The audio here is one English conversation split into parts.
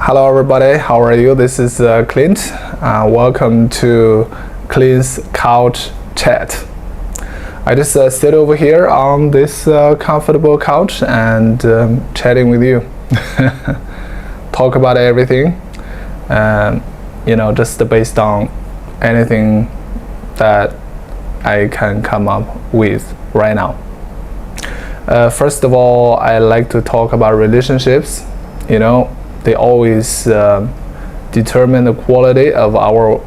Hello everybody, how are you? This is Clint. Welcome to Clint's Couch Chat. I just sit over here on this comfortable couch and chatting with you. Talk about everything, just based on anything that I can come up with right now. First of all, I like to talk about relationships. They always determine the quality of our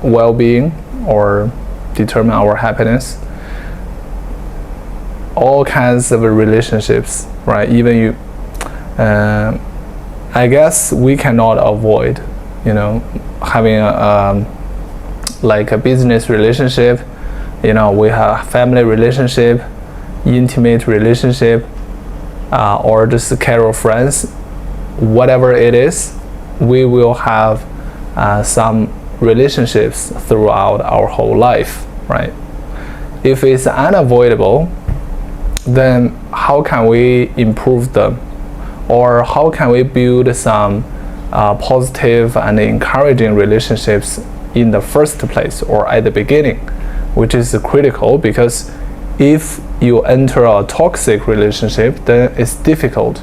well-being or determine our happiness. All kinds of relationships, right? Even you, I guess we cannot avoid, having like a business relationship. We have family relationship, intimate relationship, or just a casual friends. Whatever it is, we will have some relationships throughout our whole life, right? If it's unavoidable, then how can we improve them? Or how can we build some positive and encouraging relationships in the first place or at the beginning, which is critical, because if you enter a toxic relationship, then it's difficult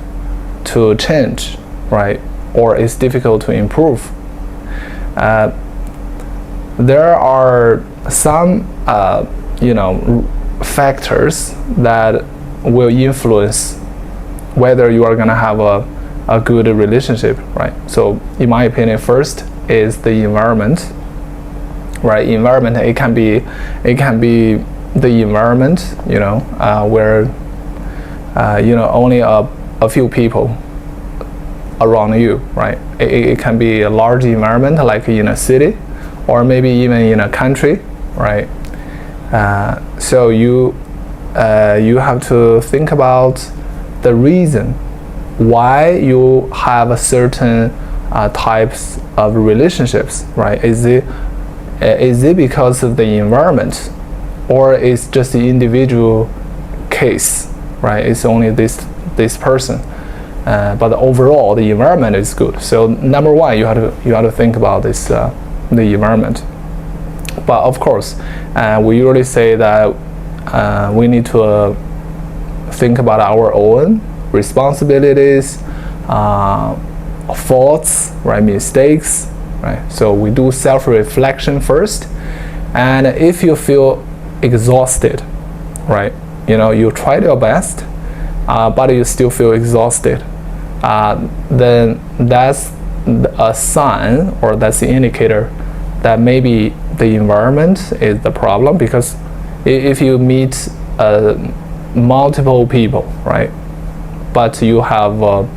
to change, right? Or it's difficult to improve. There are some factors that will influence whether you are going to have a good relationship, right? So in my opinion, first is the environment, right? Environment, it can be the environment, where only a few people around you, right? It can be a large environment like in a city or maybe even in a country, right? So you have to think about the reason why you have a certain types of relationships, right? Is it because of the environment, or is just the individual case, right? It's only this person, but overall the environment is good. So number one, you have to think about this the environment. But of course, we usually say that we need to think about our own responsibilities, faults, right? Mistakes, right? So we do self-reflection first, and if you feel exhausted, right? You tried your best, but you still feel exhausted, then that's a sign, or that's the indicator that maybe the environment is the problem. Because if you meet multiple people, right, but you have a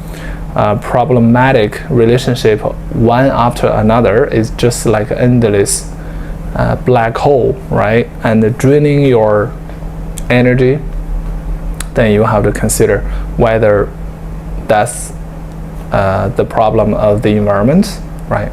problematic relationship one after another, it's just like an endless black hole, right, and draining your energy, then you have to consider whether that's the problem of the environment, right?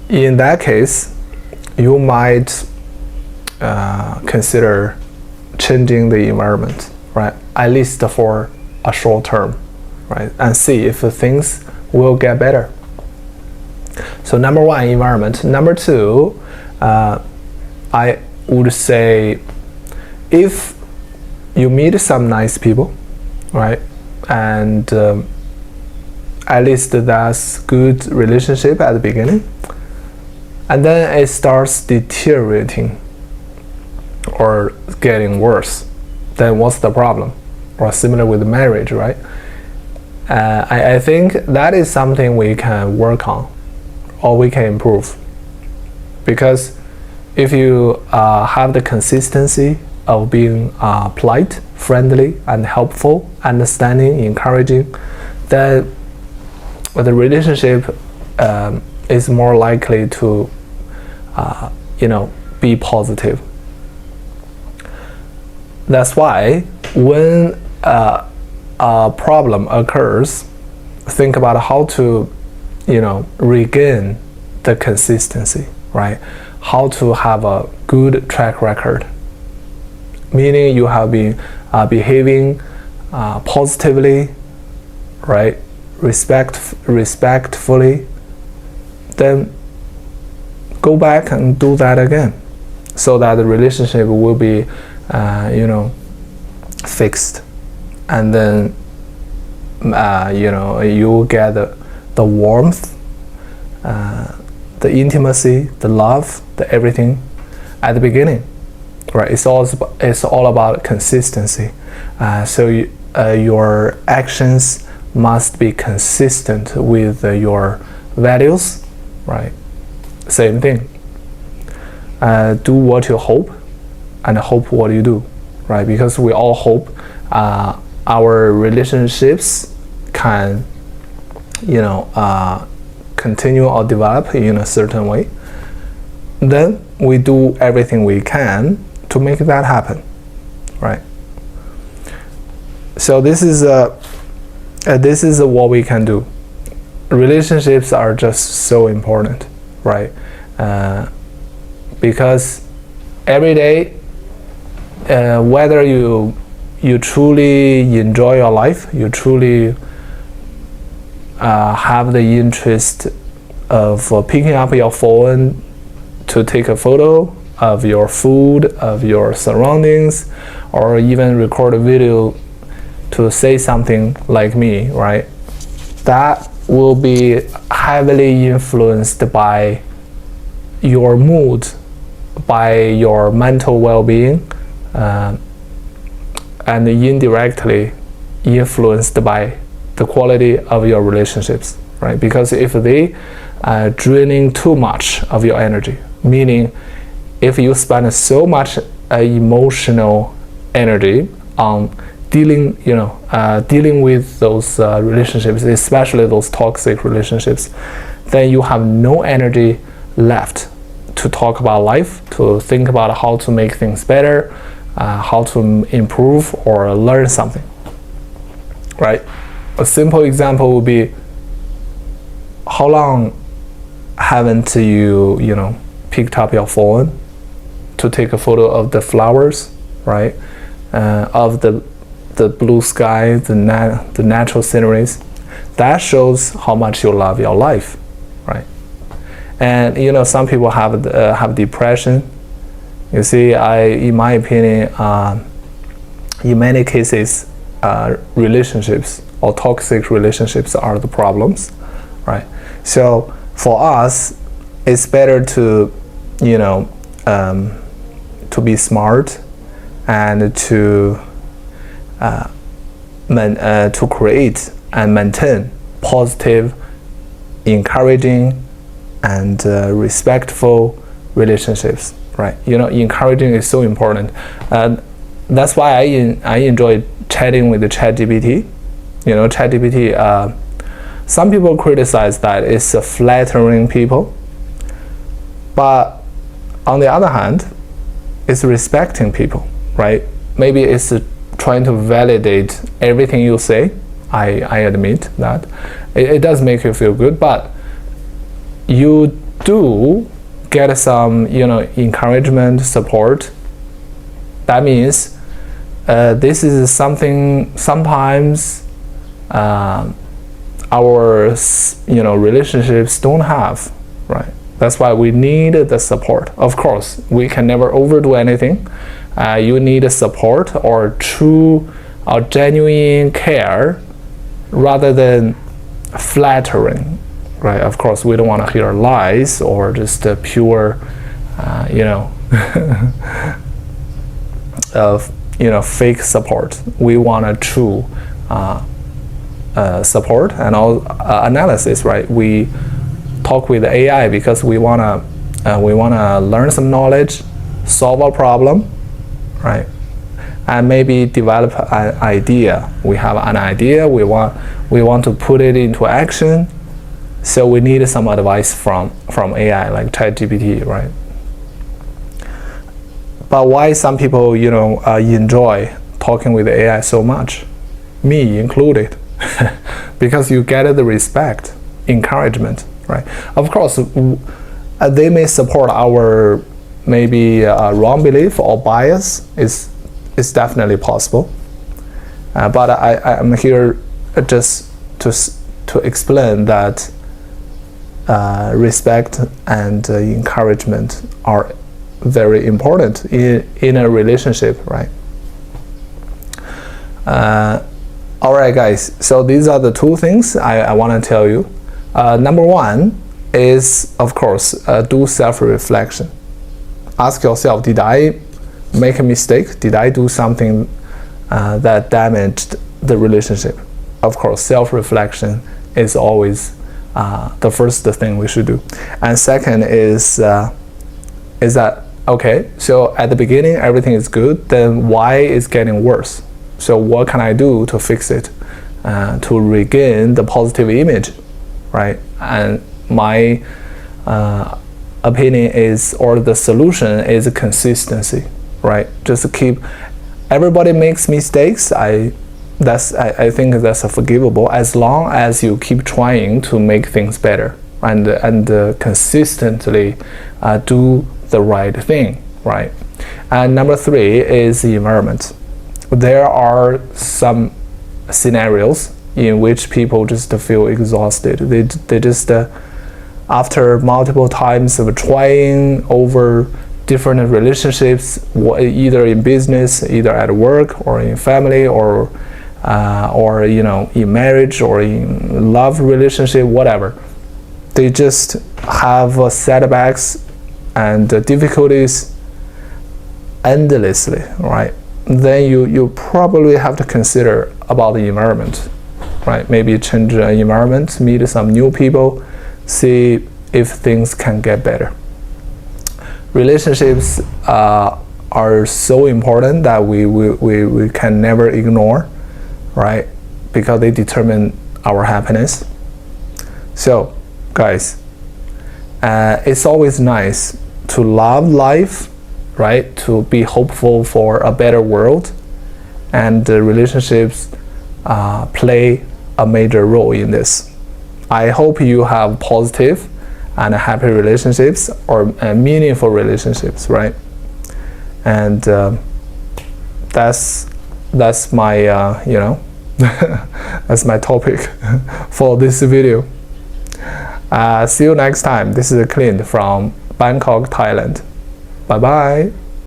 In that case, you might consider changing the environment, right? At least for a short term, right? And see if things will get better. So number one, environment. Number two, I would say if you meet some nice people, right? And at least that's good relationship at the beginning. And then it starts deteriorating or getting worse. Then what's the problem? Or similar with marriage, right? I think that is something we can work on, or we can improve. Because if you have the consistency of being polite, friendly, and helpful, understanding, encouraging, then the relationship is more likely to be positive, That's why when a problem occurs, think about how to, regain the consistency, right? How to have a good track record, meaning you have been behaving positively, right? Respectfully. Then go back and do that again, so that the relationship will be, fixed, and then you will get the warmth, the intimacy, the love, the everything at the beginning, right? It's all about consistency. So your actions must be consistent with your values, right? Same thing. Do what you hope, and hope what you do, right? Because we all hope our relationships can, continue or develop in a certain way. Then we do everything we can to make that happen, right? So this is what we can do. Relationships are just so important, right? Because every day, whether you truly enjoy your life, you truly have the interest of picking up your phone to take a photo of your food, of your surroundings, or even record a video to say something like me, right? That will be heavily influenced by your mood, by your mental well-being, and indirectly influenced by the quality of your relationships, right? Because if they are draining too much of your energy, meaning if you spend so much emotional energy on dealing with those relationships, especially those toxic relationships, then you have no energy left to talk about life, to think about how to make things better, how to improve or learn something, right? A simple example would be, how long haven't you, picked up your phone to take a photo of the flowers, right? Of the blue sky, the natural sceneries. That shows how much you love your life, right? And some people have depression. You see, in my opinion, in many cases, relationships or toxic relationships are the problems, right? So for us, it's better to be smart and to create and maintain positive, encouraging, and respectful relationships, right? Encouraging is so important, and that's why I enjoy chatting with the ChatGPT. ChatGPT. Some people criticize that it's flattering people, but on the other hand, it's respecting people, right? Maybe it's trying to validate everything you say. I admit that it does make you feel good, but you do get some encouragement, support. That means this is something sometimes our relationships don't have, right? That's why we need the support. Of course, we can never overdo anything. You need support or true or genuine care rather than flattering, right? Of course, we don't want to hear lies or just pure, fake support. We want a true support and analysis, right? We talk with AI because we wanna learn some knowledge, solve a problem, right? And maybe develop an idea. We have an idea. We want to put it into action. So we need some advice from AI like ChatGPT, right? But why some people, enjoy talking with AI so much, me included, because you get the respect, encouragement, right? Of course, they may support our maybe wrong belief or bias. Is definitely possible. But I'm here just to explain that respect and encouragement are very important in a relationship, right? All right, guys. So these are the two things I want to tell you. Number one is, of course, do self-reflection. Ask yourself, did I make a mistake? Did I do something that damaged the relationship? Of course, self-reflection is always the first thing we should do. And second is that, okay, so at the beginning everything is good, then why is getting worse? So what can I do to fix it, to regain the positive image, right? And my opinion is, or the solution is consistency, right? Just keep, everybody makes mistakes. I think that's forgivable as long as you keep trying to make things better and consistently do the right thing, right? And number three is the environment. There are some scenarios in which people just feel exhausted. They just after multiple times of trying over different relationships, either in business, either at work, or in family, or in marriage, or in love relationship, whatever, they just have setbacks and difficulties endlessly, right? Then you probably have to consider about the environment, right? Maybe change the environment, meet some new people, see if things can get better. Relationships are so important that we can never ignore, right? Because they determine our happiness. So, guys, it's always nice to love life, right? To be hopeful for a better world, and relationships play a major role in this. I hope you have positive and happy relationships, or meaningful relationships, right? And that's my that's my topic for this video. See you next time. This is Clint from Bangkok, Thailand. Bye bye.